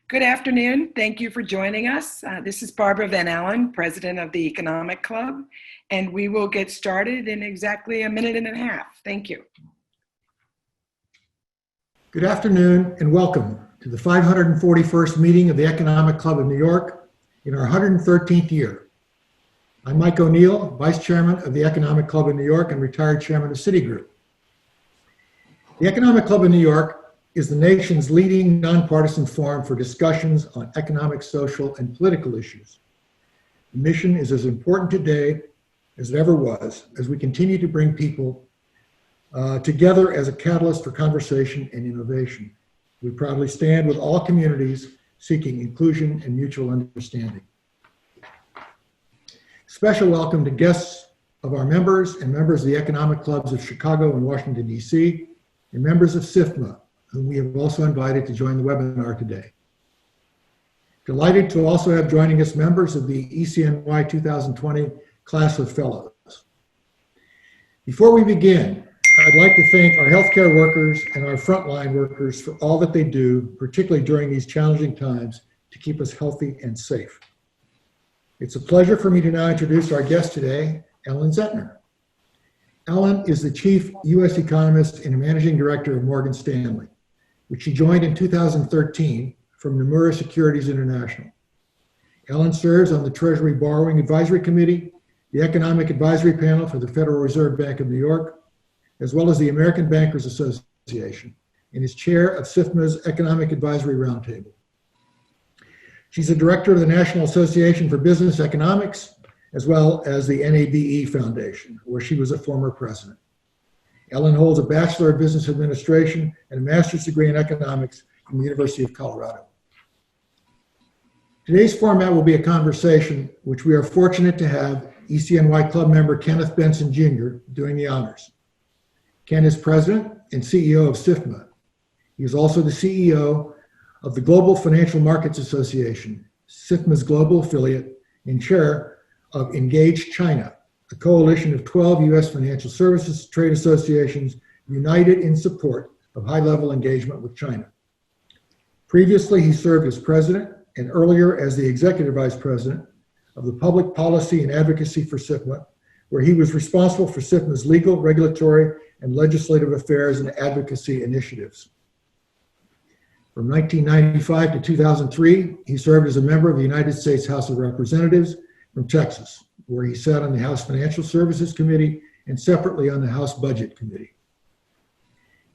Good afternoon. Thank you for joining us. This is Barbara Van Allen, president of the Economic Club, and we will get started in exactly a minute and a half. Thank you. Good afternoon and welcome to the 541st meeting of the Economic Club of New York in our 113th year. I'm Mike O'Neill, Vice Chairman of the Economic Club of New York and retired Chairman of Citigroup. The Economic Club of New York is the nation's leading nonpartisan forum for discussions on economic, social, and political issues. The mission is as important today as it ever was, as we continue to bring people together as a catalyst for conversation and innovation. We proudly stand with all communities seeking inclusion and mutual understanding. Special welcome to guests of our members and members of the Economic Clubs of Chicago and Washington, D.C., and members of SIFMA, whom we have also invited to join the webinar today. Delighted to also have joining us members of the ECNY 2020 class of fellows. Before we begin, I'd like to thank our healthcare workers and our frontline workers for all that they do, particularly during these challenging times, to keep us healthy and safe. It's a pleasure for me to now introduce our guest today, Ellen Zentner. Ellen is the chief U.S. economist and managing director of Morgan Stanley, which she joined in 2013 from Nomura Securities International. Ellen serves on the Treasury Borrowing Advisory Committee, the Economic Advisory Panel for the Federal Reserve Bank of New York, as well as the American Bankers Association, and is chair of SIFMA's Economic Advisory Roundtable. She's a director of the National Association for Business Economics, as well as the NABE Foundation, where she was a former president. Ellen holds a Bachelor of Business Administration and a master's degree in economics from the University of Colorado. Today's format will be a conversation which we are fortunate to have ECNY Club member Kenneth Bentsen Jr. doing the honors. Ken is president and CEO of SIFMA. He is also the CEO of the Global Financial Markets Association, SIFMA's global affiliate, and chair of Engage China, a coalition of 12 U.S. financial services trade associations united in support of high-level engagement with China. Previously, he served as president and earlier as the executive vice president of the Public Policy and Advocacy for SIFMA, where he was responsible for SIFMA's legal, regulatory, and legislative affairs and advocacy initiatives. From 1995 to 2003, he served as a member of the United States House of Representatives from Texas, where he sat on the House Financial Services Committee and separately on the House Budget Committee.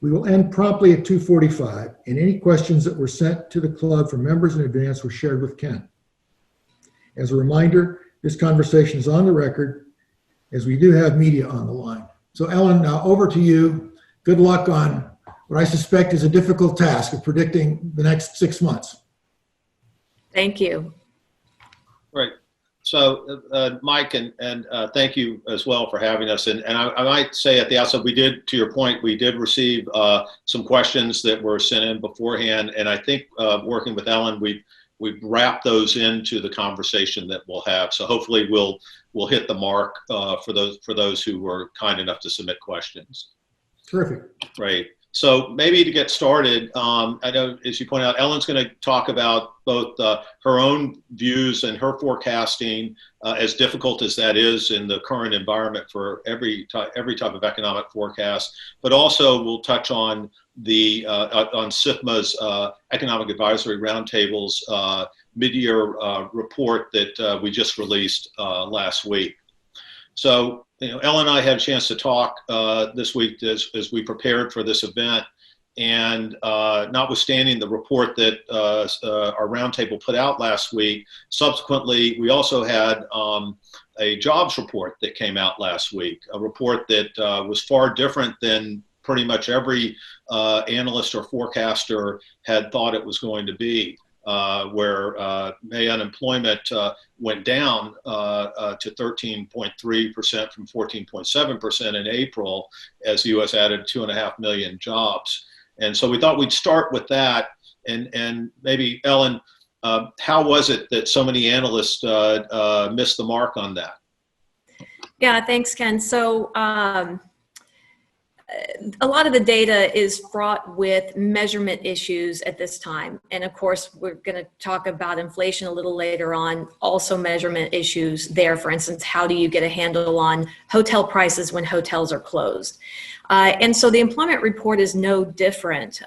We will end promptly at 2:45, and any questions that were sent to the club from members in advance were shared with Ken. As a reminder, this conversation is on the record, as we do have media on the line. So Ellen, now over to you. Good luck on what I suspect is a difficult task of predicting the next 6 months. Thank you. Right. So, Mike, and thank you as well for having us. And I might say at the outset, we did, to your point, we did receive some questions that were sent in beforehand. And I think working with Ellen, we've wrapped those into the conversation that we'll have. So hopefully we'll hit the mark for those who were kind enough to submit questions. Terrific. Right. So maybe to get started, I know, as you point out, Ellen's going to talk about both her own views and her forecasting, as difficult as that is in the current environment for every type of economic forecast, but also we'll touch on the on SIFMA's Economic Advisory Roundtable's mid-year report that we just released last week. So, Ellen and I had a chance to talk this week as we prepared for this event, and notwithstanding the report that our roundtable put out last week, subsequently we also had a jobs report that came out last week, a report that was far different than pretty much every analyst or forecaster had thought it was going to be. Where May unemployment went down to 13.3% from 14.7% in April, as the U.S. added 2.5 million jobs. And so we thought we'd start with that. And maybe, Ellen, how was it that so many analysts missed the mark on that? Yeah, thanks, Ken. So a lot of the data is fraught with measurement issues at this time. And of course, we're going to talk about inflation a little later on, also measurement issues there. For instance, how do you get a handle on hotel prices when hotels are closed? And so the employment report is no different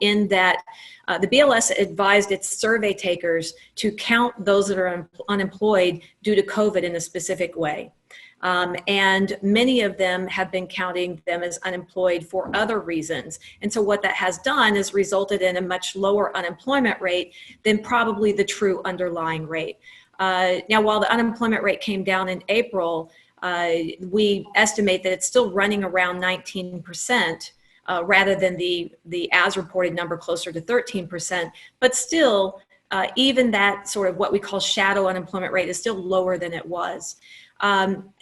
in that the BLS advised its survey takers to count those that are unemployed due to COVID in a specific way. And many of them have been counting them as unemployed for other reasons. And so what that has done is resulted in a much lower unemployment rate than probably the true underlying rate. Now, while the unemployment rate came down in April, we estimate that it's still running around 19%. Rather than the as reported number closer to 13%, but still, even that sort of what we call shadow unemployment rate is still lower than it was.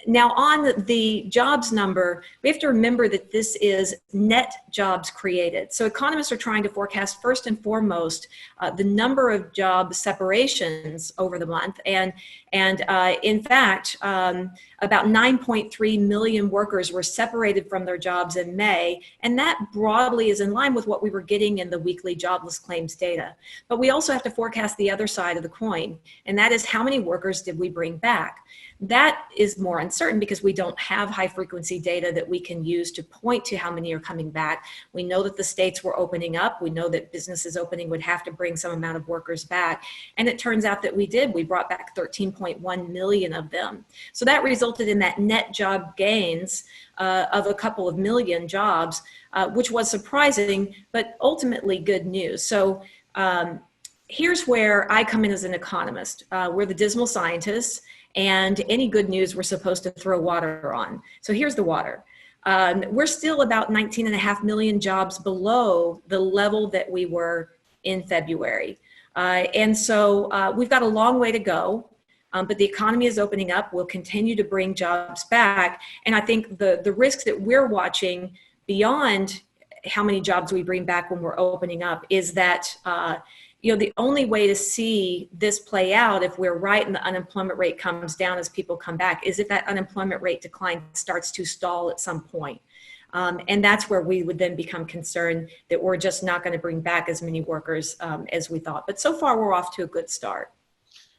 Now on the jobs number, we have to remember that this is net jobs created. So economists are trying to forecast first and foremost the number of job separations over the month. And in fact, about 9.3 million workers were separated from their jobs in May. And that broadly is in line with what we were getting in the weekly jobless claims data. But we also have to forecast the other side of the coin. And that is how many workers did we bring back? That is more uncertain because we don't have high frequency data that we can use to point to how many are coming back. We know that the states were opening up. We know that businesses opening would have to bring some amount of workers back. And it turns out that we did. We brought back 13.1 million of them. So that resulted in that net job gains of a couple of million jobs, which was surprising, but ultimately good news. So here's where I come in as an economist. We're the dismal scientists. And any good news we're supposed to throw water on. So here's the water. We're still about 19.5 million jobs below the level that we were in February. And so we've got a long way to go, but the economy is opening up. We'll continue to bring jobs back. And I think the risks that we're watching beyond how many jobs we bring back when we're opening up is that the only way to see this play out, if we're right and the unemployment rate comes down as people come back, is if that unemployment rate decline starts to stall at some point. And that's where we would then become concerned that we're just not going to bring back as many workers as we thought. But so far, we're off to a good start.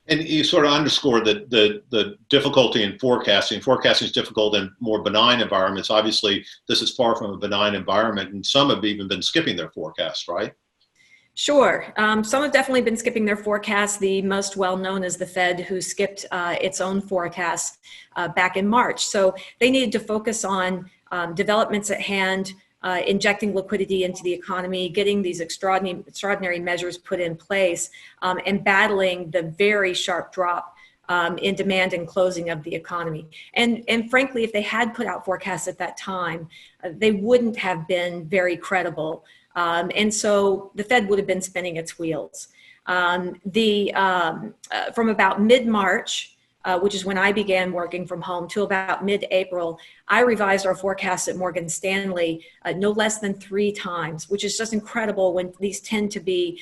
And you sort of underscore the difficulty in forecasting. Forecasting is difficult in more benign environments. Obviously, this is far from a benign environment, and some have even been skipping their forecast, right? Sure. Some have definitely been skipping their forecasts. The most well-known is the Fed, who skipped its own forecast back in March. So they needed to focus on developments at hand, injecting liquidity into the economy, getting these extraordinary measures put in place, and battling the very sharp drop in demand and closing of the economy. And frankly, if they had put out forecasts at that time, they wouldn't have been very credible. And so the Fed would have been spinning its wheels. From about mid-March, which is when I began working from home, to about mid-April, I revised our forecast at Morgan Stanley no less than 3 times, which is just incredible when these tend to be,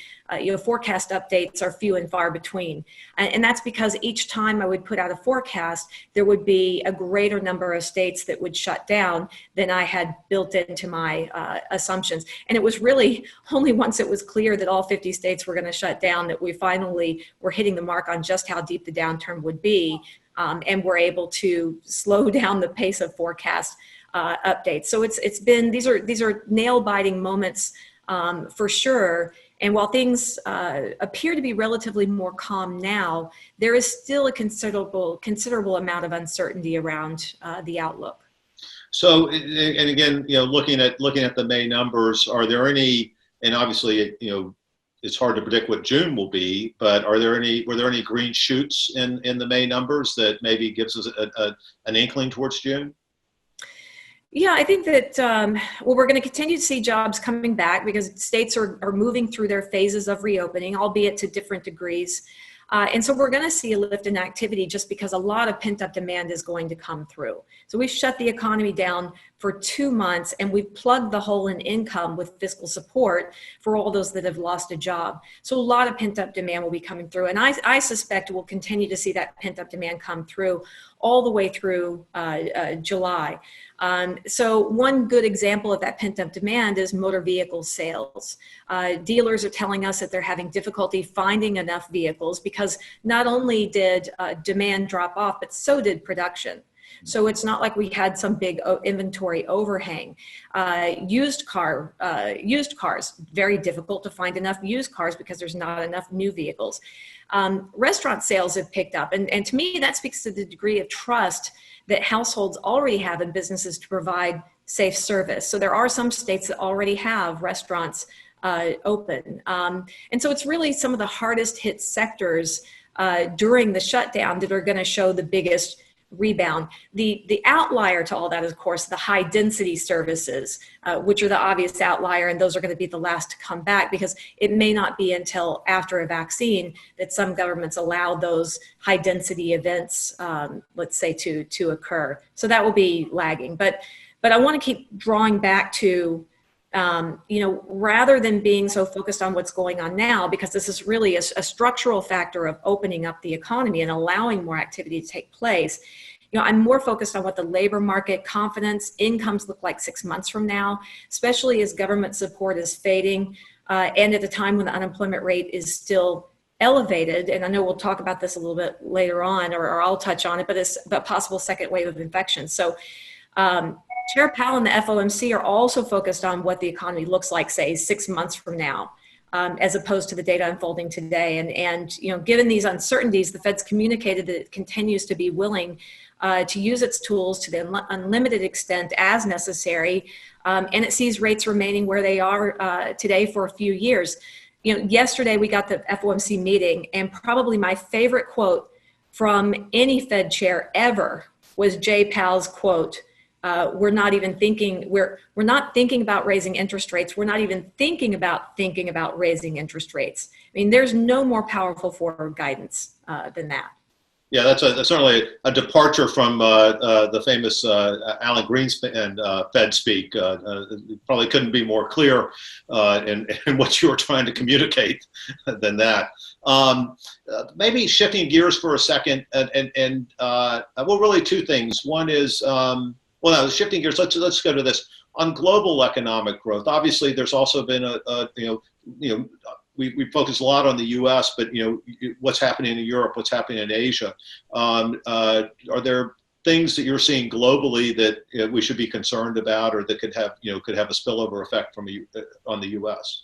forecast updates are few and far between. And that's because each time I would put out a forecast, there would be a greater number of states that would shut down than I had built into my assumptions. And it was really only once it was clear that all 50 states were going to shut down that we finally were hitting the mark on just how deep the downturn would be. And we're able to slow down the pace of forecast updates. So it's been, these are nail-biting moments for sure. And while things appear to be relatively more calm now, there is still a considerable amount of uncertainty around the outlook. So, and again, looking at the May numbers, are there any? And obviously, it's hard to predict what June will be, but were there any green shoots in the May numbers that maybe gives us an inkling towards June? Yeah, I think that, we're going to continue to see jobs coming back because states are moving through their phases of reopening, albeit to different degrees. And so we're going to see a lift in activity just because a lot of pent-up demand is going to come through. So we've shut the economy down for 2 months, and we've plugged the hole in income with fiscal support for all those that have lost a job. So a lot of pent-up demand will be coming through, and I suspect we'll continue to see that pent-up demand come through all the way through July. So one good example of that pent-up demand is motor vehicle sales. Dealers are telling us that they're having difficulty finding enough vehicles because not only did demand drop off, but so did production. So it's not like we had some big inventory overhang. Used cars, very difficult to find enough used cars because there's not enough new vehicles. Restaurant sales have picked up. And to me, that speaks to the degree of trust that households already have in businesses to provide safe service. So there are some states that already have restaurants open. And so it's really some of the hardest hit sectors during the shutdown that are going to show the biggest rebound. The outlier to all that is, of course, the high density services, which are the obvious outlier, and those are going to be the last to come back because it may not be until after a vaccine that some governments allow those high density events, let's say, to occur. So that will be lagging. But I want to keep drawing back to rather than being so focused on what's going on now, because this is really a structural factor of opening up the economy and allowing more activity to take place. I'm more focused on what the labor market confidence incomes look like 6 months from now, especially as government support is fading and at a time when the unemployment rate is still elevated. And I know we'll talk about this a little bit later on, or I'll touch on it, but it's a possible second wave of infection. So Chair Powell and the FOMC are also focused on what the economy looks like, say, 6 months from now, as opposed to the data unfolding today. And given these uncertainties, the Fed's communicated that it continues to be willing to use its tools to the unlimited extent as necessary, and it sees rates remaining where they are today for a few years. Yesterday we got the FOMC meeting, and probably my favorite quote from any Fed chair ever was Jay Powell's quote. We're not thinking about raising interest rates. We're not even thinking about raising interest rates. I mean, there's no more powerful forward guidance than that. Yeah, that's certainly a departure from the famous Alan Greenspan Fed speak. Probably couldn't be more clear in what you were trying to communicate than that. Maybe shifting gears for a second, and really two things. One is, shifting gears. Let's go to this on global economic growth. Obviously, there's also been we focus a lot on the U.S., but what's happening in Europe, what's happening in Asia. Are there things that you're seeing globally that we should be concerned about, or that could have a spillover effect on the U.S.?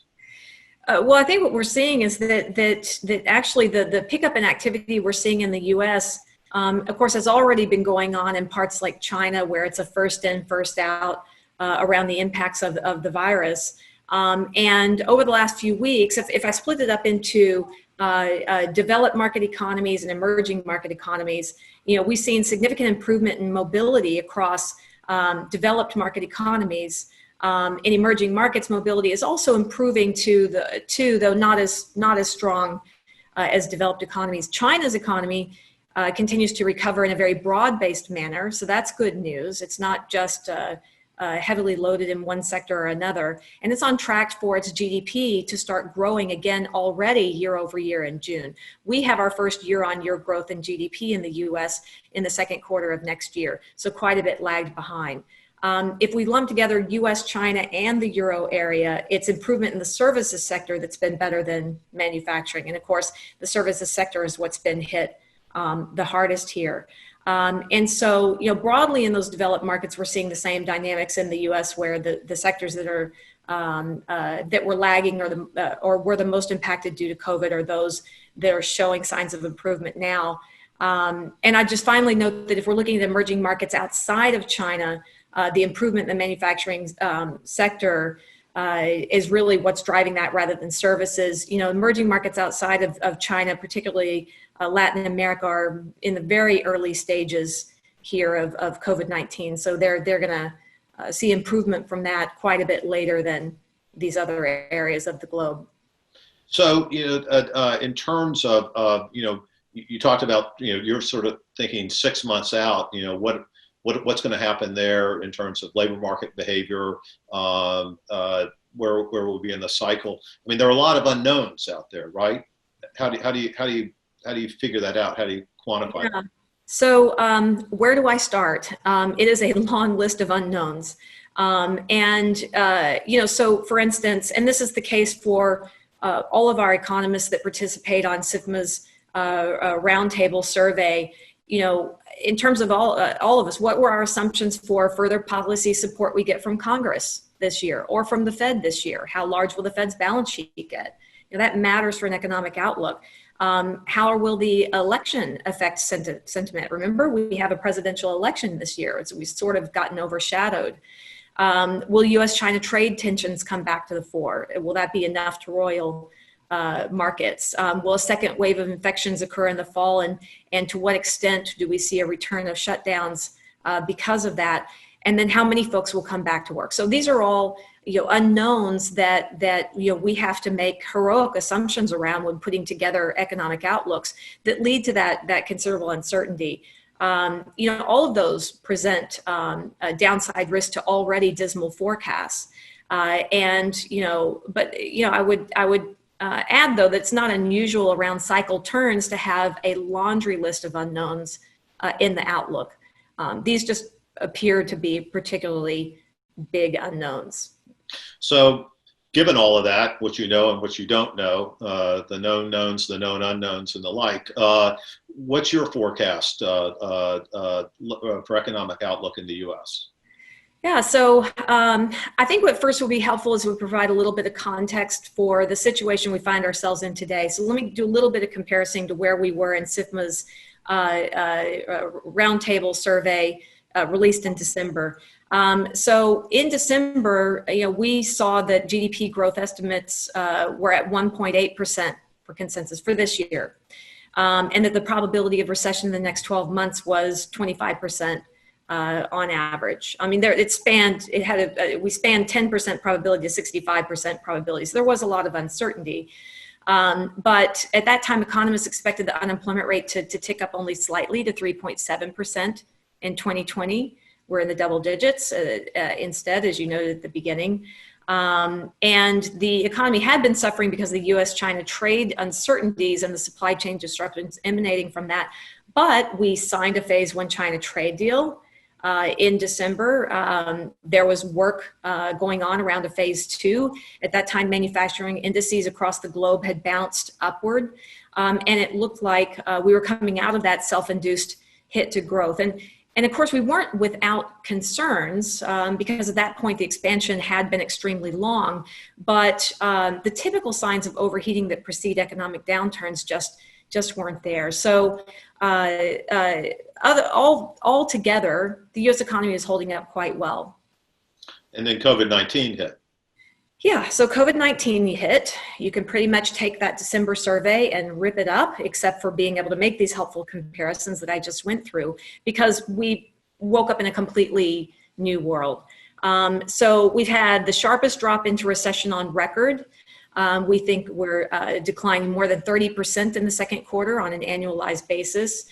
Well, I think what we're seeing is that actually the pickup in activity we're seeing in the U.S. Of course, has already been going on in parts like China, where it's a first in, first out around the impacts of the virus. And over the last few weeks, if I split it up into developed market economies and emerging market economies, we've seen significant improvement in mobility across developed market economies. In emerging markets, mobility is also improving though not as strong as developed economies. China's economy continues to recover in a very broad-based manner, so that's good news. It's not just heavily loaded in one sector or another, and it's on track for its GDP to start growing again already year over year in June. We have our first year-on-year growth in GDP in the U.S. in the second quarter of next year, so quite a bit lagged behind. If we lump together U.S., China, and the Euro area, it's improvement in the services sector that's been better than manufacturing. And of course, the services sector is what's been hit the hardest here. And so, broadly in those developed markets, we're seeing the same dynamics in the U.S., where the sectors that are that were lagging or were the most impacted due to COVID are those that are showing signs of improvement now. And I just finally note that if we're looking at emerging markets outside of China, the improvement in the manufacturing sector is really what's driving that rather than services. Emerging markets outside of China, particularly Latin America, are in the very early stages here of COVID-19. So they're going to see improvement from that quite a bit later than these other areas of the globe. So, in terms of, you talked about, you're sort of thinking 6 months out, what's going to happen there in terms of labor market behavior, where we'll be in the cycle. I mean, there are a lot of unknowns out there, right? How do you figure that out? How do you quantify that? So where do I start? It is a long list of unknowns. So for instance, and this is the case for all of our economists that participate on SIFMA's roundtable survey, in terms of all of us, what were our assumptions for further policy support we get from Congress this year or from the Fed this year? How large will the Fed's balance sheet get? That matters for an economic outlook. How will the election affect sentiment? Remember, we have a presidential election this year, so we've sort of gotten overshadowed. Will U.S.-China trade tensions come back to the fore? Will that be enough to roil markets? Will a second wave of infections occur in the fall, and to what extent do we see a return of shutdowns because of that? And then how many folks will come back to work? So these are all unknowns that we have to make heroic assumptions around when putting together economic outlooks that lead to that considerable uncertainty. All of those present a downside risk to already dismal forecasts. I would add, though, that it's not unusual around cycle turns to have a laundry list of unknowns in the outlook. These just appear to be particularly big unknowns. So given all of that, what you know and what you don't know, the known knowns, the known unknowns, and the like, what's your forecast for economic outlook in the U.S.? Yeah, so I think what first will be helpful is we provide a little bit of context for the situation we find ourselves in today. So let me do a little bit of comparison to where we were in SIFMA's roundtable survey released in December. So in December, we saw that GDP growth estimates were at 1.8% for consensus for this year, and that the probability of recession in the next 12 months was 25%. On average. I mean, we spanned 10% probability to 65% probability. So there was a lot of uncertainty. But at that time, economists expected the unemployment rate to tick up only slightly to 3.7% in 2020. We're in the double digits instead, as you noted at the beginning. And the economy had been suffering because of the U.S.-China trade uncertainties and the supply chain disruptions emanating from that. But we signed a phase one China trade deal. In December, there was work going on around a phase two. At that time, manufacturing indices across the globe had bounced upward, and it looked like we were coming out of that self-induced hit to growth. And of course, we weren't without concerns because at that point, the expansion had been extremely long, but the typical signs of overheating that precede economic downturns just weren't there. So all together, the U.S. economy is holding up quite well. And then COVID-19 hit. Yeah, so COVID-19 hit. You can pretty much take that December survey and rip it up, except for being able to make these helpful comparisons that I just went through, because we woke up in a completely new world. So we've had the sharpest drop into recession on record. We think we're declining more than 30% in the second quarter on an annualized basis.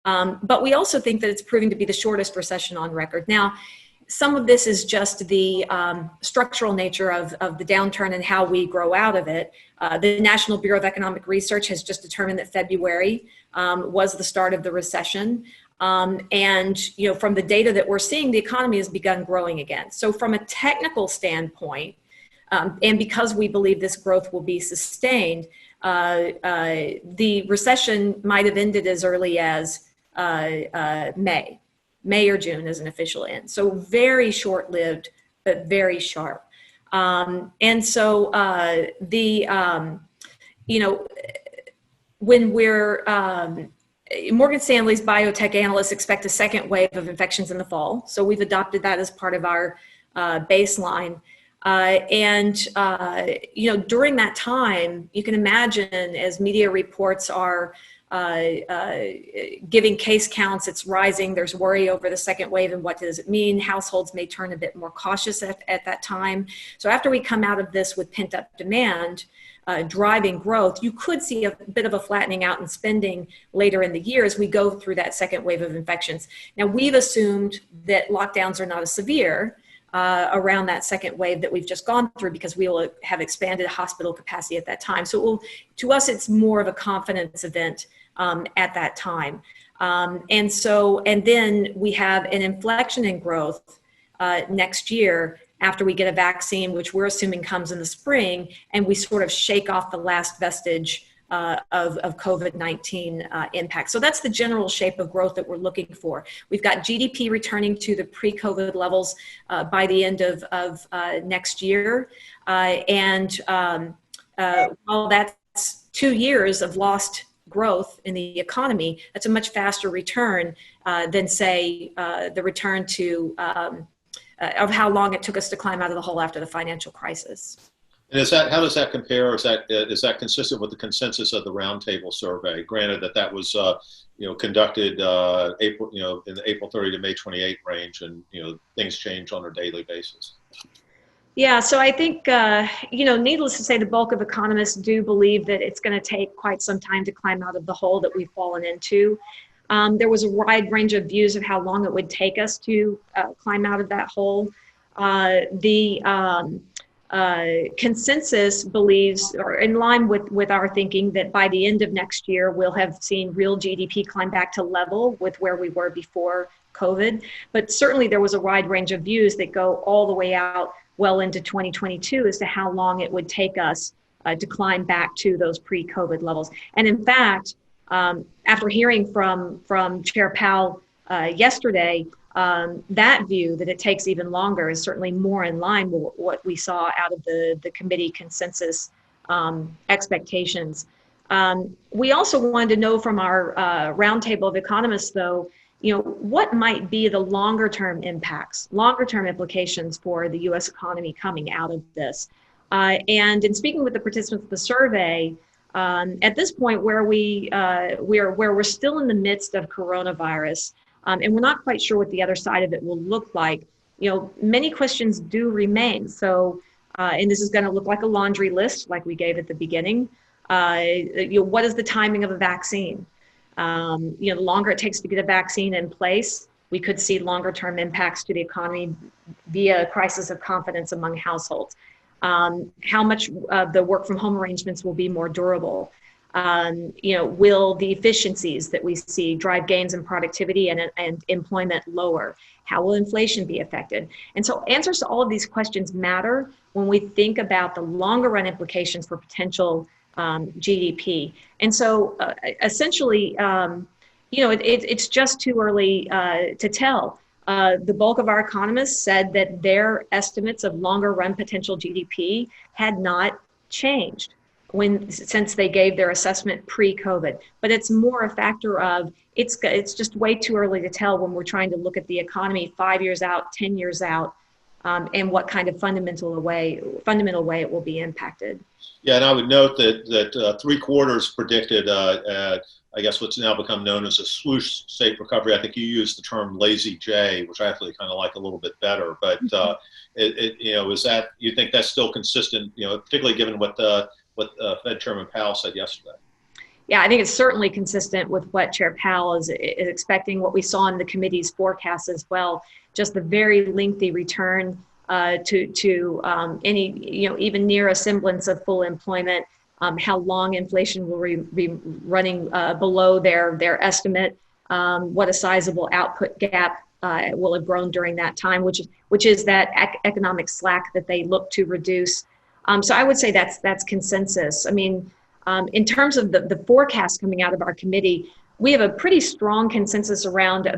But we also think that it's proving to be the shortest recession on record. Now, some of this is just the structural nature of the downturn and how we grow out of it. The National Bureau of Economic Research has just determined that February was the start of the recession. And from the data that we're seeing, the economy has begun growing again. So from a technical standpoint, and because we believe this growth will be sustained, the recession might have ended as early as May or June as an official end. So very short-lived, but very sharp. And so when we're Morgan Stanley's biotech analysts expect a second wave of infections in the fall. So we've adopted that as part of our baseline. During that time, you can imagine as media reports are giving case counts, it's rising, there's worry over the second wave and what does it mean? Households may turn a bit more cautious at that time. So after we come out of this with pent-up demand, driving growth, you could see a bit of a flattening out in spending later in the year as we go through that second wave of infections. Now, we've assumed that lockdowns are not as severe around that second wave that we've just gone through, because we will have expanded hospital capacity at that time. So to us, it's more of a confidence event at that time. And then we have an inflection in growth next year after we get a vaccine, which we're assuming comes in the spring, and we sort of shake off the last vestige of COVID-19 impact. So that's the general shape of growth that we're looking for. We've got GDP returning to the pre-COVID levels by the end of next year. While that's 2 years of lost growth in the economy, that's a much faster return than, say, the return to of how long it took us to climb out of the hole after the financial crisis. And how does that compare? Is that consistent with the consensus of the roundtable survey? Granted that was conducted April, in the April 30 to May 28 range, and things change on a daily basis. Yeah, so I think needless to say, the bulk of economists do believe that it's going to take quite some time to climb out of the hole that we've fallen into. There was a wide range of views of how long it would take us to climb out of that hole. The consensus believes, or in line with our thinking, that by the end of next year, we'll have seen real GDP climb back to level with where we were before COVID. But certainly there was a wide range of views that go all the way out well into 2022 as to how long it would take us to climb back to those pre-COVID levels. And in fact, after hearing from Chair Powell yesterday, that view that it takes even longer is certainly more in line with what we saw out of the committee consensus expectations. We also wanted to know from our roundtable of economists, though, what might be the longer term impacts, longer term implications for the U.S. economy coming out of this. And in speaking with the participants of the survey, at this point where we're still in the midst of coronavirus, and we're not quite sure what the other side of it will look like, many questions do remain. So, and this is going to look like a laundry list, like we gave at the beginning. What is the timing of a vaccine? The longer it takes to get a vaccine in place, we could see longer term impacts to the economy via crisis of confidence among households. How much the work from home arrangements will be more durable? Will the efficiencies that we see drive gains in productivity and employment lower? How will inflation be affected? And so answers to all of these questions matter when we think about the longer run implications for potential GDP. And so essentially, it's just too early to tell. The bulk of our economists said that their estimates of longer run potential GDP had not changed since they gave their assessment pre-COVID. But it's more a factor of it's just way too early to tell when we're trying to look at the economy 5 years out, 10 years out, and what kind of fundamental way it will be impacted. Yeah, and I would note that 3/4 predicted, I guess what's now become known as a swoosh state recovery. I think you used the term lazy J, which I actually kind of like a little bit better. But is that, you think that's still consistent? Particularly given what Fed Chairman Powell said yesterday. Yeah, I think it's certainly consistent with what Chair Powell is expecting. What we saw in the committee's forecast as well, just the very lengthy return to any, even near a semblance of full employment, how long inflation will be running below their estimate, what a sizable output gap will have grown during that time, which is that economic slack that they look to reduce. So I would say that's consensus. I mean, in terms of the forecast coming out of our committee, we have a pretty strong consensus around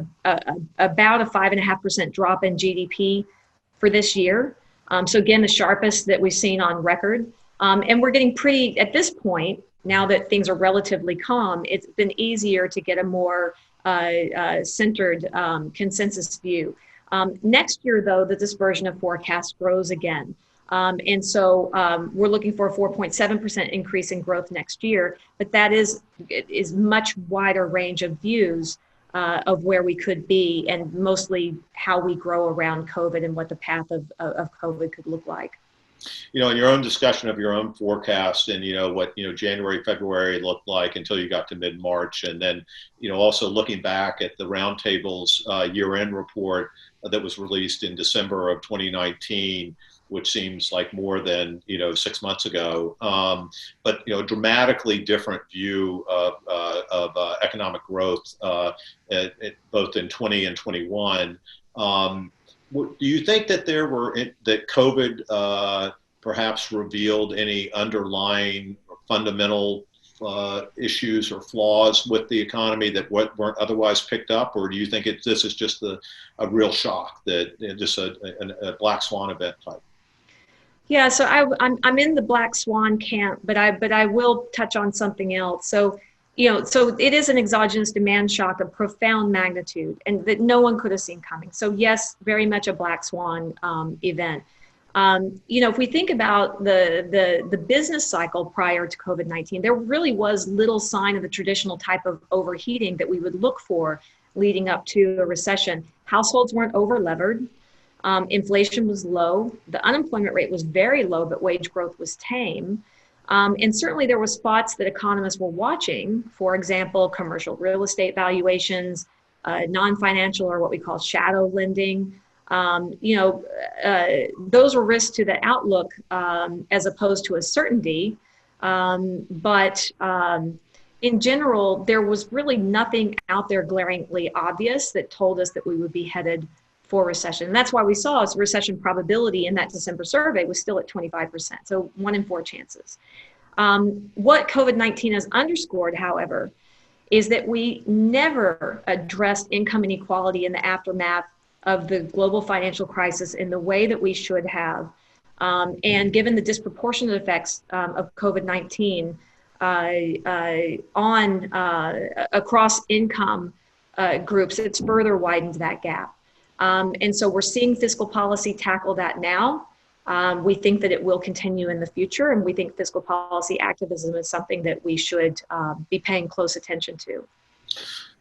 about a 5.5% drop in GDP for this year. So again, the sharpest that we've seen on record. And we're getting pretty, at this point, now that things are relatively calm, it's been easier to get a more centered consensus view. Next year, though, this version of forecast grows again. And so we're looking for a 4.7% increase in growth next year, but that is much wider range of views of where we could be, and mostly how we grow around COVID and what the path of COVID could look like. In your own discussion of your own forecast and, what, January, February looked like until you got to mid-March. And then, also looking back at the Roundtable's year-end report that was released in December of 2019, which seems like more than, 6 months ago. But, dramatically different view of economic growth, both in 20 and 21. Do you think that that COVID perhaps revealed any underlying fundamental issues or flaws with the economy that weren't otherwise picked up, or do you think this is just a real shock, that just a black swan event type? Yeah, so I'm in the black swan camp, but I will touch on something else. So it is an exogenous demand shock of profound magnitude and that no one could have seen coming. So yes, very much a black swan event. If we think about the business cycle prior to COVID-19, there really was little sign of the traditional type of overheating that we would look for leading up to a recession. Households weren't over-levered. Inflation was low. The unemployment rate was very low, but wage growth was tame. And certainly there were spots that economists were watching, for example, commercial real estate valuations, non-financial or what we call shadow lending. Those were risks to the outlook as opposed to a certainty. But in general, there was really nothing out there glaringly obvious that told us that we would be headed for recession. And that's why we saw a recession probability in that December survey was still at 25%, so 1 in 4 chances. What COVID-19 has underscored, however, is that we never addressed income inequality in the aftermath of the global financial crisis in the way that we should have. And given the disproportionate effects of COVID-19 across income groups, it's further widened that gap. And so we're seeing fiscal policy tackle that now. We think that it will continue in the future, and we think fiscal policy activism is something that we should be paying close attention to.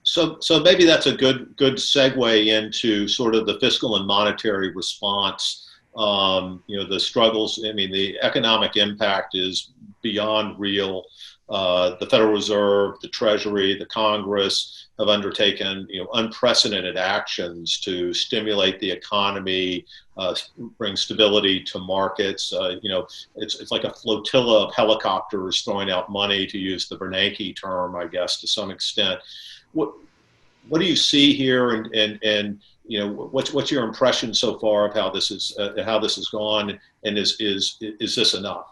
So maybe that's a good segue into sort of the fiscal and monetary response. The struggles, the economic impact is beyond real. The Federal Reserve, the Treasury, the Congress have undertaken, unprecedented actions to stimulate the economy, bring stability to markets. It's like a flotilla of helicopters throwing out money, to use the Bernanke term, I guess, to some extent. What do you see here, and what's your impression so far of how this has gone, and is this enough?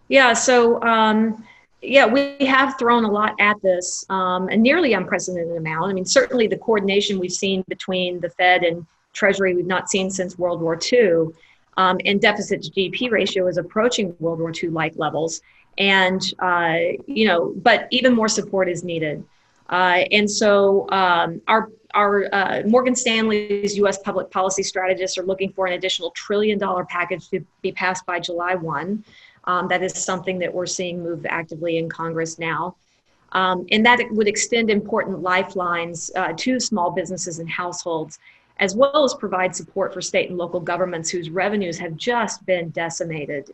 Yeah, so we have thrown a lot at this, a nearly unprecedented amount. Certainly the coordination we've seen between the Fed and Treasury, we've not seen since World War II, and deficit to GDP ratio is approaching World War II-like levels. And, but even more support is needed. And so our Morgan Stanley's U.S. public policy strategists are looking for an additional $1 trillion package to be passed by July 1. That is something that we're seeing move actively in Congress now. And that would extend important lifelines to small businesses and households, as well as provide support for state and local governments whose revenues have just been decimated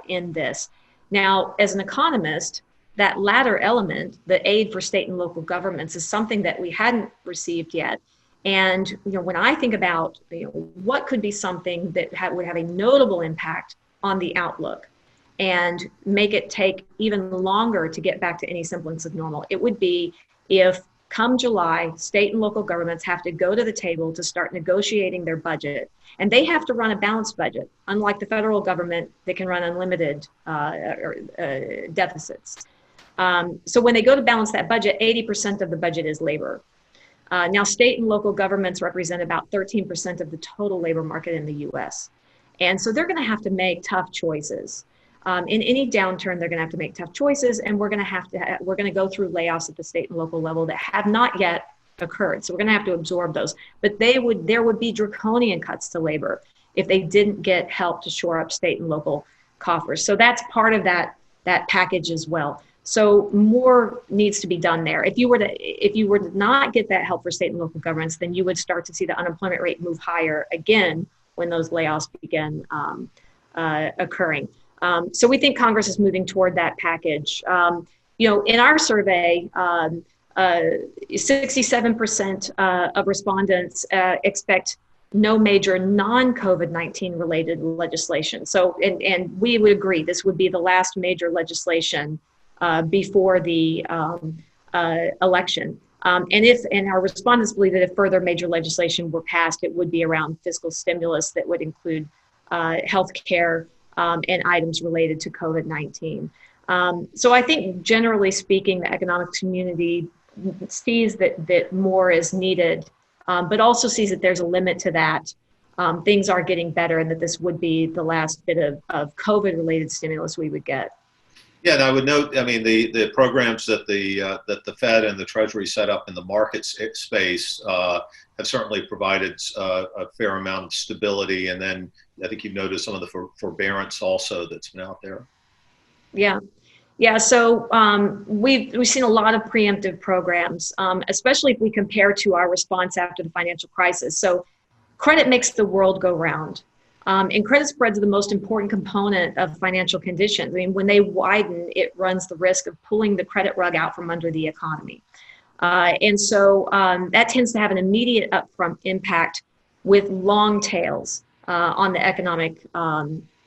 in this. Now, as an economist, that latter element, the aid for state and local governments, is something that we hadn't received yet. And when I think about what could be something that would have a notable impact on the outlook and make it take even longer to get back to any semblance of normal, it would be if come July, state and local governments have to go to the table to start negotiating their budget. And they have to run a balanced budget. Unlike the federal government, they can run unlimited deficits. So when they go to balance that budget, 80% of the budget is labor. Now, state and local governments represent about 13% of the total labor market in the US. And so they're going to have to make tough choices. In any downturn, they're going to have to make tough choices, and we're going to go through layoffs at the state and local level that have not yet occurred. So we're going to have to absorb those. But there would be draconian cuts to labor if they didn't get help to shore up state and local coffers. So that's part of that package as well. So more needs to be done there. If you were to not get that help for state and local governments, then you would start to see the unemployment rate move higher again when those layoffs begin occurring. So we think Congress is moving toward that package. In our survey, 67% of respondents expect no major non-COVID-19 related legislation. So, and we would agree, this would be the last major legislation before the election. And our respondents believe that if further major legislation were passed, it would be around fiscal stimulus that would include healthcare and items related to COVID-19. So I think generally speaking, the economic community sees that more is needed, but also sees that there's a limit to that. Things are getting better, and that this would be the last bit of COVID-related stimulus we would get. Yeah, and I would note, I mean, the programs that the Fed and the Treasury set up in the market space have certainly provided a fair amount of stability. And then I think you've noticed some of the forbearance also that's been out there. Yeah. So we've seen a lot of preemptive programs, especially if we compare to our response after the financial crisis. So credit makes the world go round. And credit spreads are the most important component of financial conditions. I mean, when they widen, it runs the risk of pulling the credit rug out from under the economy. And so that tends to have an immediate upfront impact with long tails on the economic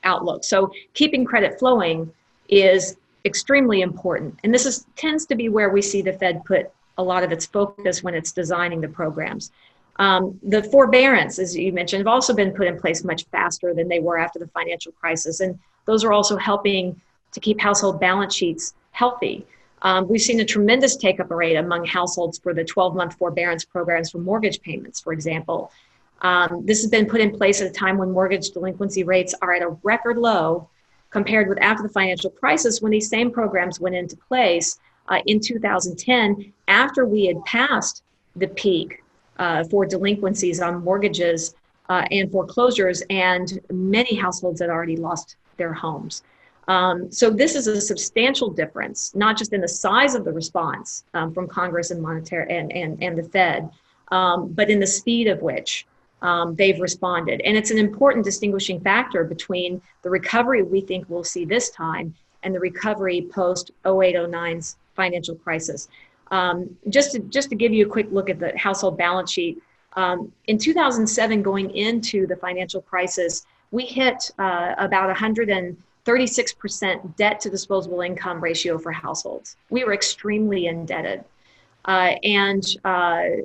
outlook. So keeping credit flowing is extremely important. And this tends to be where we see the Fed put a lot of its focus when it's designing the programs. The forbearance, as you mentioned, have also been put in place much faster than they were after the financial crisis. And those are also helping to keep household balance sheets healthy. We've seen a tremendous take-up rate among households for the 12-month forbearance programs for mortgage payments, for example. This has been put in place at a time when mortgage delinquency rates are at a record low compared with after the financial crisis, when these same programs went into place in 2010, after we had passed the peak for delinquencies on mortgages and foreclosures, and many households had already lost their homes. So this is a substantial difference, not just in the size of the response from Congress and monetary and the Fed, but in the speed of which they've responded. And it's an important distinguishing factor between the recovery we think we'll see this time and the recovery post 08-09's financial crisis. Just to give you a quick look at the household balance sheet, in 2007, going into the financial crisis, we hit about 136% debt to disposable income ratio for households. We were extremely indebted. And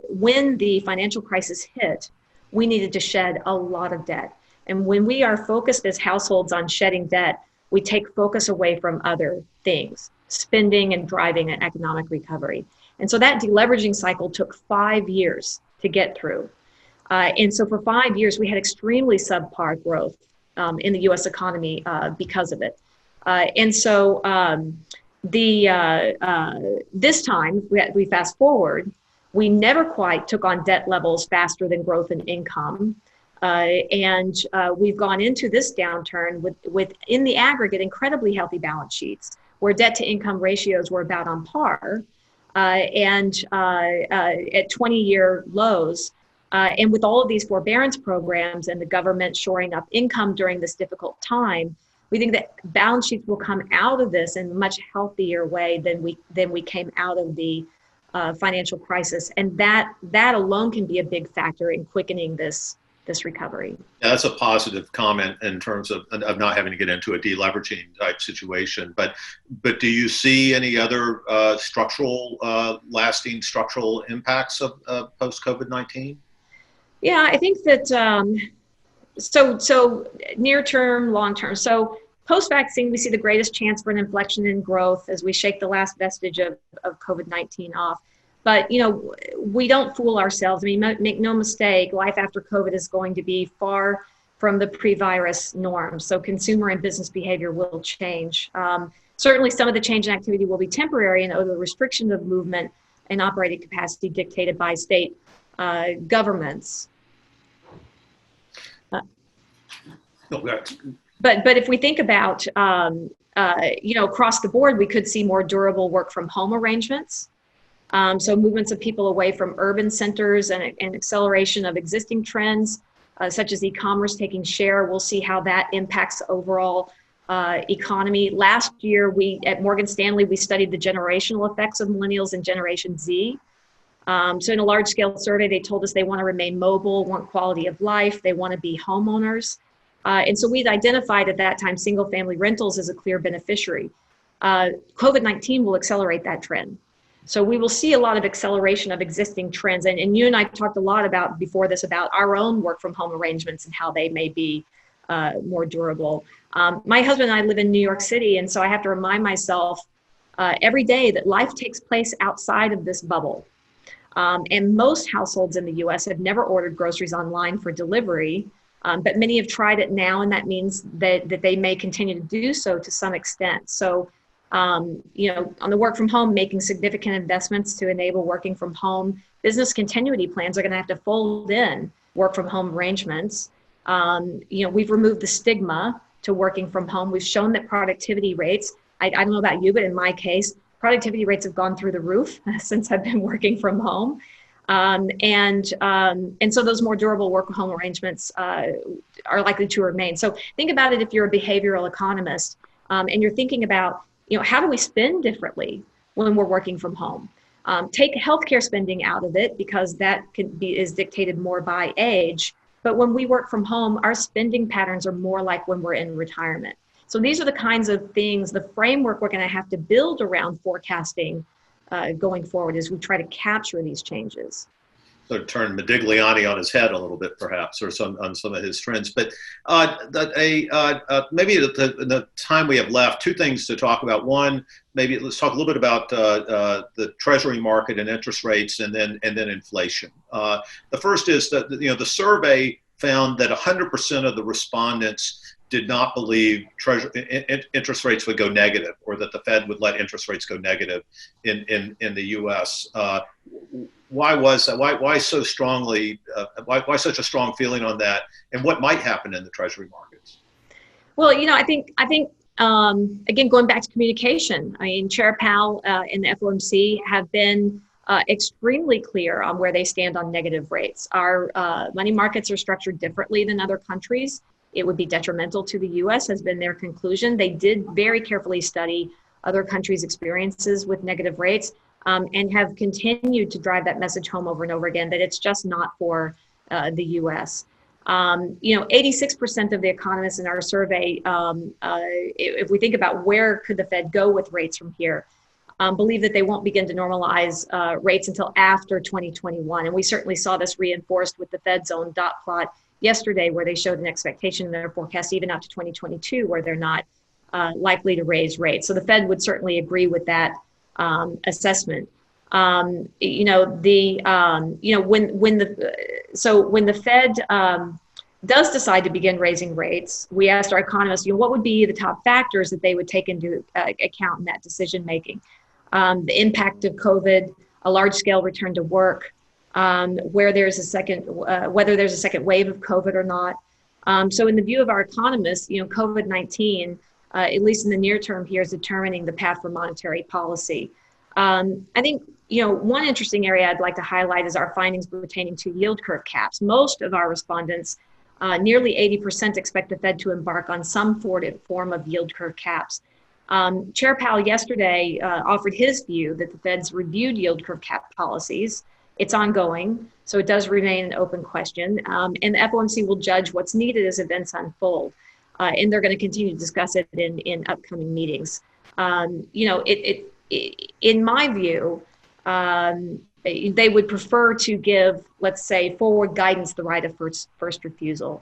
when the financial crisis hit, we needed to shed a lot of debt. And when we are focused as households on shedding debt, we take focus away from other things, spending and driving an economic recovery. And so that deleveraging cycle took 5 years to get through. And so for 5 years, we had extremely subpar growth in the US economy because of it. And so this time, we fast forward, we never quite took on debt levels faster than growth in income. And we've gone into this downturn with in the aggregate, incredibly healthy balance sheets, where debt to income ratios were about on par and at 20-year lows. And with all of these forbearance programs and the government shoring up income during this difficult time, we think that balance sheets will come out of this in a much healthier way than we came out of the financial crisis. And that alone can be a big factor in quickening this recovery. Yeah, that's a positive comment in terms of not having to get into a deleveraging type situation. But do you see any other lasting structural impacts of post-COVID-19? Yeah, I think that so near term, long term. So post-vaccine, we see the greatest chance for an inflection in growth as we shake the last vestige of COVID-19 off. But, we don't fool ourselves. I mean, make no mistake, life after COVID is going to be far from the pre-virus norms. So consumer and business behavior will change. Certainly some of the change in activity will be temporary and the restriction of movement and operating capacity dictated by state governments. But if we think about, across the board, we could see more durable work from home arrangements. So movements of people away from urban centers and acceleration of existing trends such as e-commerce taking share. We'll see how that impacts overall economy. Last year, at Morgan Stanley, we studied the generational effects of millennials and Generation Z. So in a large scale survey, they told us they want to remain mobile, want quality of life, they want to be homeowners. And so we'd identified at that time single family rentals as a clear beneficiary. COVID-19 will accelerate that trend. So we will see a lot of acceleration of existing trends. And you and I talked a lot before this about our own work from home arrangements and how they may be more durable. My husband and I live in New York City, and so I have to remind myself every day that life takes place outside of this bubble. And most households in the US have never ordered groceries online for delivery, but many have tried it now, and that means that they may continue to do so to some extent. So on the work from home, making significant investments to enable working from home. Business continuity plans are going to have to fold in work from home arrangements. We've removed the stigma to working from home. We've shown that productivity rates, I don't know about you, but in my case, productivity rates have gone through the roof since I've been working from home. And so those more durable work from home arrangements are likely to remain. So think about it if you're a behavioral economist and you're thinking about, how do we spend differently when we're working from home? Take healthcare spending out of it because that is dictated more by age. But when we work from home, our spending patterns are more like when we're in retirement. So these are the kinds of things, the framework we're going to have to build around forecasting going forward as we try to capture these changes. Sort of turn Modigliani on his head a little bit, perhaps, or on some of his trends. But maybe in the time we have left, two things to talk about. One, maybe let's talk a little bit about the Treasury market and interest rates, and then inflation. The first is that the survey found that 100% of the respondents did not believe interest rates would go negative, or that the Fed would let interest rates go negative in the U.S. Why was that? Why so strongly? Why such a strong feeling on that? And what might happen in the Treasury markets? Well, I think again, going back to communication, Chair Powell and the FOMC have been extremely clear on where they stand on negative rates. Our money markets are structured differently than other countries. It would be detrimental to the U.S., has been their conclusion. They did very carefully study other countries' experiences with negative rates and have continued to drive that message home over and over again, that it's just not for the U.S. 86% of the economists in our survey, if we think about where could the Fed go with rates from here, believe that they won't begin to normalize rates until after 2021. And we certainly saw this reinforced with the Fed's own dot plot yesterday, where they showed an expectation in their forecast even out to 2022, where they're not likely to raise rates. So the Fed would certainly agree with that assessment. When the Fed does decide to begin raising rates, we asked our economists, what would be the top factors that they would take into account in that decision making? The impact of COVID, a large scale return to work, whether there's a second wave of COVID or not. So in the view of our economists, COVID-19, at least in the near term here, is determining the path for monetary policy. I think, one interesting area I'd like to highlight is our findings pertaining to yield curve caps. Most of our respondents, nearly 80%, expect the Fed to embark on some form of yield curve caps. Chair Powell yesterday offered his view that the Fed's reviewed yield curve cap policies. It's ongoing, so it does remain an open question. And the FOMC will judge what's needed as events unfold. And they're going to continue to discuss it in upcoming meetings. In my view, they would prefer to give, let's say, forward guidance the right of first refusal.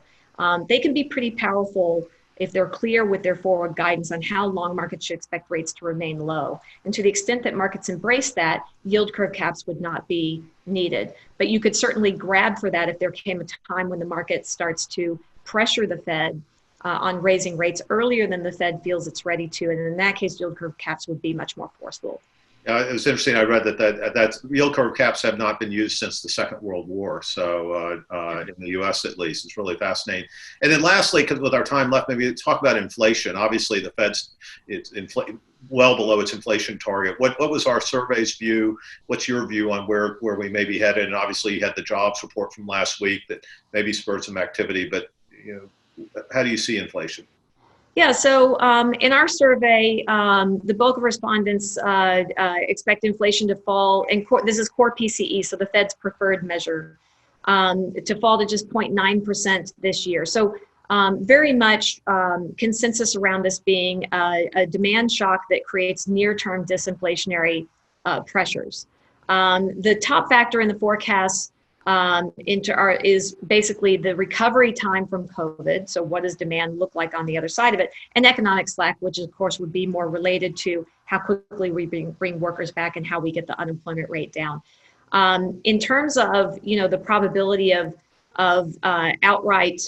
They can be pretty powerful if they're clear with their forward guidance on how long markets should expect rates to remain low. And to the extent that markets embrace that, yield curve caps would not be needed. But you could certainly grab for that if there came a time when the market starts to pressure the Fed on raising rates earlier than the Fed feels it's ready to. And in that case, yield curve caps would be much more forceful. It was interesting. I read that yield curve caps have not been used since the Second World War. So in the U.S. at least, it's really fascinating. And then lastly, because with our time left, maybe talk about inflation. Obviously, the Fed's well below its inflation target. What was our survey's view? What's your view on where we may be headed? And obviously you had the jobs report from last week that maybe spurred some activity, but how do you see inflation? Yeah, so in our survey, the bulk of respondents expect inflation to fall, and this is core PCE, so the Fed's preferred measure, to fall to just 0.9% this year. So very much consensus around this being a demand shock that creates near-term disinflationary pressures. The top factor in the forecast is basically the recovery time from COVID. So what does demand look like on the other side of it? And economic slack, which of course would be more related to how quickly we bring workers back and how we get the unemployment rate down. In terms of, the probability of outright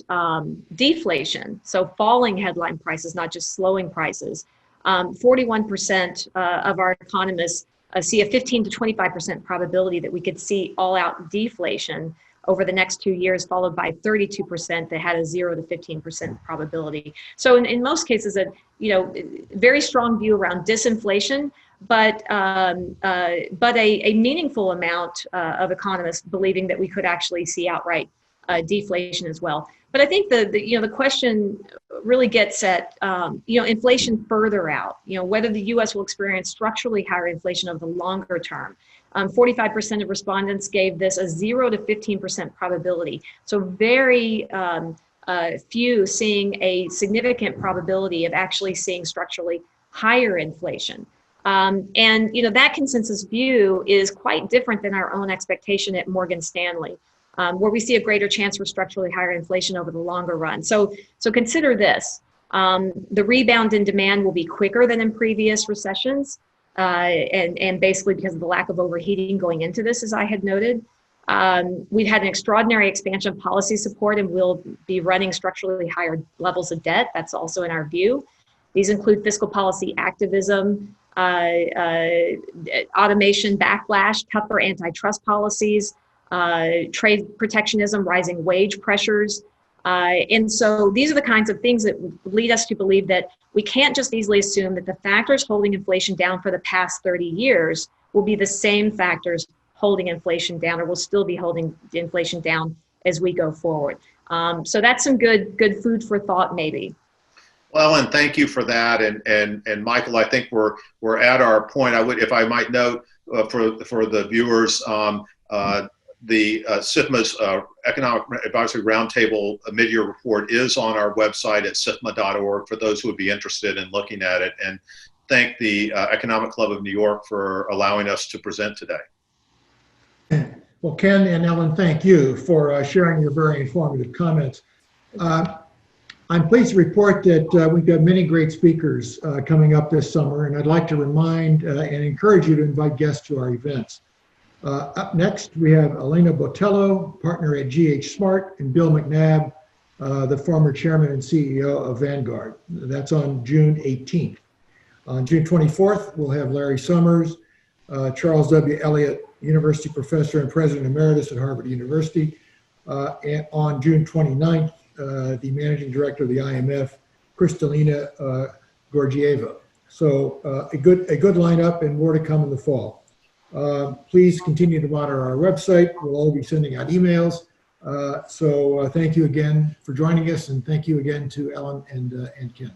deflation, so falling headline prices, not just slowing prices, 41% of our economists see a 15 to 25% probability that we could see all-out deflation over the next 2 years, followed by 32% that had a 0 to 15% probability. So in most cases, a very strong view around disinflation, but a meaningful amount of economists believing that we could actually see outright deflation as well. But I think the question really gets at inflation further out. Whether the U.S. will experience structurally higher inflation over the longer term. 45% of respondents gave this a 0 to 15% probability. So very few seeing a significant probability of actually seeing structurally higher inflation. That consensus view is quite different than our own expectation at Morgan Stanley, where we see a greater chance for structurally higher inflation over the longer run. So consider this. The rebound in demand will be quicker than in previous recessions, and basically because of the lack of overheating going into this, as I had noted. We've had an extraordinary expansion of policy support, and we'll be running structurally higher levels of debt. That's also in our view. These include fiscal policy activism, automation backlash, tougher antitrust policies, trade protectionism, rising wage pressures. And so these are the kinds of things that lead us to believe that we can't just easily assume that the factors holding inflation down for the past 30 years will be the same factors holding inflation down, or will still be holding inflation down as we go forward. So that's some good food for thought, maybe. Well, and thank you for that. And Michael, I think we're at our point. I would, if I might note for the viewers, the SIFMA's Economic Advisory Roundtable mid-year report is on our website at SIFMA.org for those who would be interested in looking at it. And thank the Economic Club of New York for allowing us to present today. Well, Ken and Ellen, thank you for sharing your very informative comments. I'm pleased to report that we've got many great speakers coming up this summer, and I'd like to remind and encourage you to invite guests to our events. Up next, we have Elena Botello, partner at GH Smart, and Bill McNabb, the former chairman and CEO of Vanguard. That's on June 18th. On June 24th, we'll have Larry Summers, Charles W. Elliott, University Professor and President Emeritus at Harvard University. And on June 29th, the Managing Director of the IMF, Kristalina Georgieva. So a good lineup, and more to come in the fall. Please continue to monitor our website. We'll all be sending out emails. So thank you again for joining us, and thank you again to Ellen and Ken.